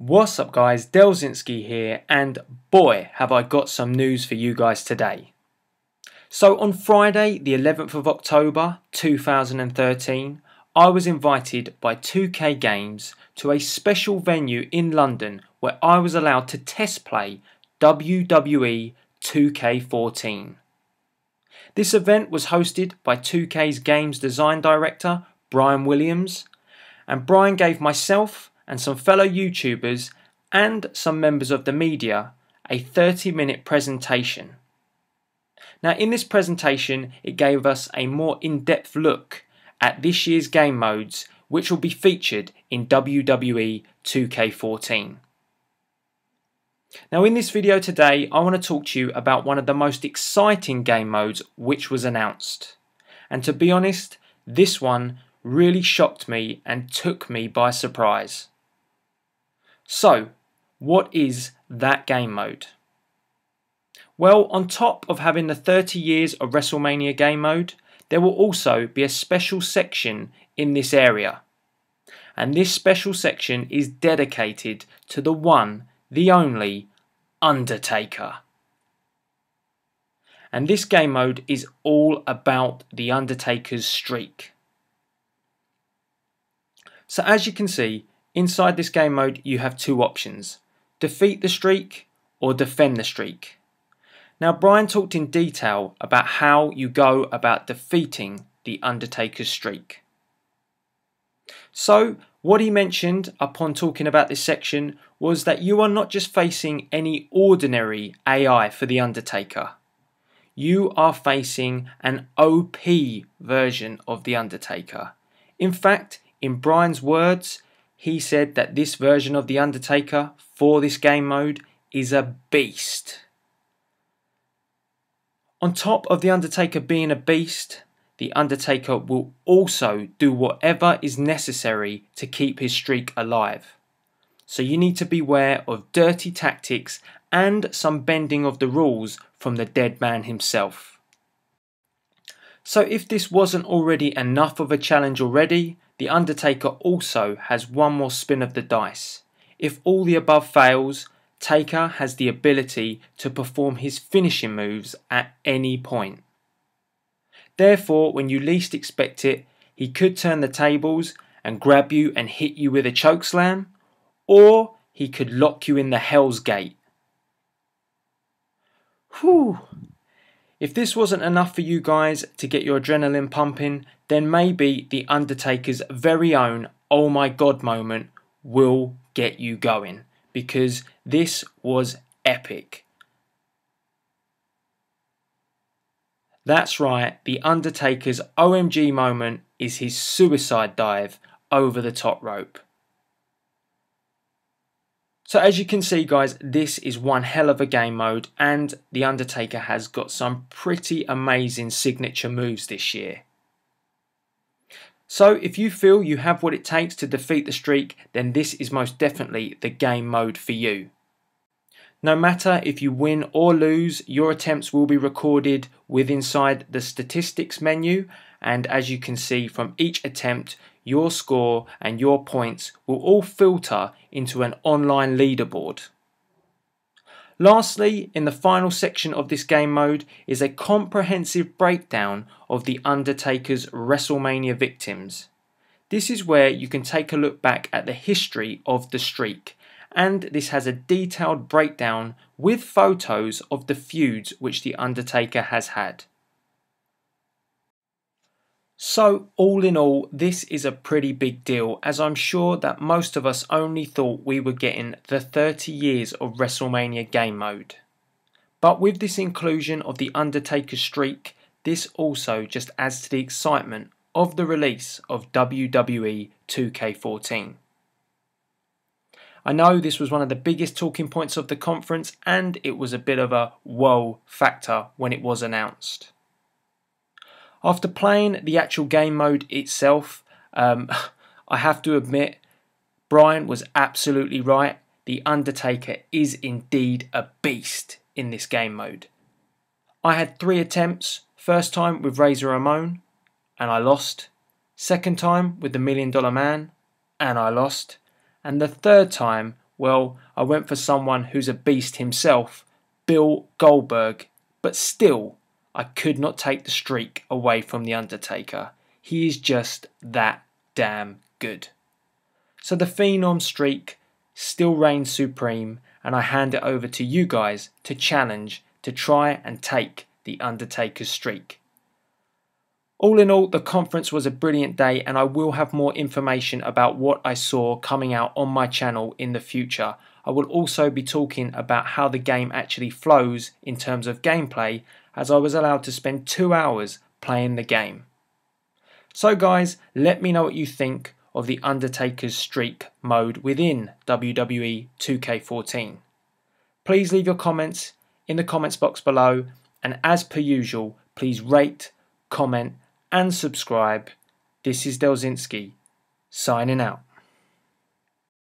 What's up guys, Delzinski here, and boy have I got some news for you guys today. So on Friday the 11th of October 2013 I was invited by 2K Games to a special venue in London where I was allowed to test play WWE 2K14. This event was hosted by 2K's games design director Brian Williams, and Brian gave myself and some fellow YouTubers and some members of the media a 30-minute presentation. Now in this presentation it gave us a more in-depth look at this year's game modes which will be featured in WWE 2K14. Now in this video today I want to talk to you about one of the most exciting game modes which was announced. And to be honest, this one really shocked me and took me by surprise. So, what is that game mode? Well, on top of having the 30 years of WrestleMania game mode, there will also be a special section in this area. And this special section is dedicated to the one, the only, Undertaker. And this game mode is all about the Undertaker's streak. So as you can see, inside this game mode you have two options: defeat the streak or defend the streak. Now Brian talked in detail about how you go about defeating the Undertaker's streak. So what he mentioned upon talking about this section was that you are not just facing any ordinary AI for the Undertaker. You are facing an OP version of the Undertaker. In fact, in Brian's words, he said that this version of The Undertaker for this game mode is a beast. On top of The Undertaker being a beast, The Undertaker will also do whatever is necessary to keep his streak alive. So you need to beware of dirty tactics and some bending of the rules from the dead man himself. So if this wasn't already enough of a challenge already, The Undertaker also has one more spin of the dice. If all the above fails, Taker has the ability to perform his finishing moves at any point. Therefore, when you least expect it, he could turn the tables and grab you and hit you with a chokeslam, or he could lock you in the Hell's Gate. Whew! If this wasn't enough for you guys to get your adrenaline pumping, then maybe The Undertaker's very own oh my god moment will get you going, because this was epic. That's right, The Undertaker's OMG moment is his suicide dive over the top rope. So as you can see guys, this is one hell of a game mode, and The Undertaker has got some pretty amazing signature moves this year. So if you feel you have what it takes to defeat the streak, then this is most definitely the game mode for you. No matter if you win or lose, your attempts will be recorded inside the statistics menu, and as you can see from each attempt, your score and your points will all filter into an online leaderboard. Lastly, in the final section of this game mode is a comprehensive breakdown of The Undertaker's WrestleMania victims. This is where you can take a look back at the history of the streak, and this has a detailed breakdown with photos of the feuds which The Undertaker has had. So all in all, this is a pretty big deal, as I'm sure that most of us only thought we were getting the 30 years of WrestleMania game mode. But with this inclusion of The Undertaker's streak, this also just adds to the excitement of the release of WWE 2K14. I know this was one of the biggest talking points of the conference, and it was a bit of a whoa factor when it was announced. After playing the actual game mode itself, I have to admit, Brian was absolutely right. The Undertaker is indeed a beast in this game mode. I had 3 attempts. First time with Razor Ramon, and I lost. Second time with the $1 Million Man, and I lost. And the third time Well, I went for someone who's a beast himself, Bill Goldberg, but still, I could not take the streak away from The Undertaker. He is just that damn good. So the Phenom streak still reigns supreme, and I hand it over to you guys to challenge to try and take The Undertaker's streak. All in all, the conference was a brilliant day, and I will have more information about what I saw coming out on my channel in the future. I will also be talking about how the game actually flows in terms of gameplay, as I was allowed to spend 2 hours playing the game. So guys, let me know what you think of the Undertaker's streak mode within WWE 2K14. Please leave your comments in the comments box below, and as per usual, please rate, comment and subscribe. This is Delzinski, signing out.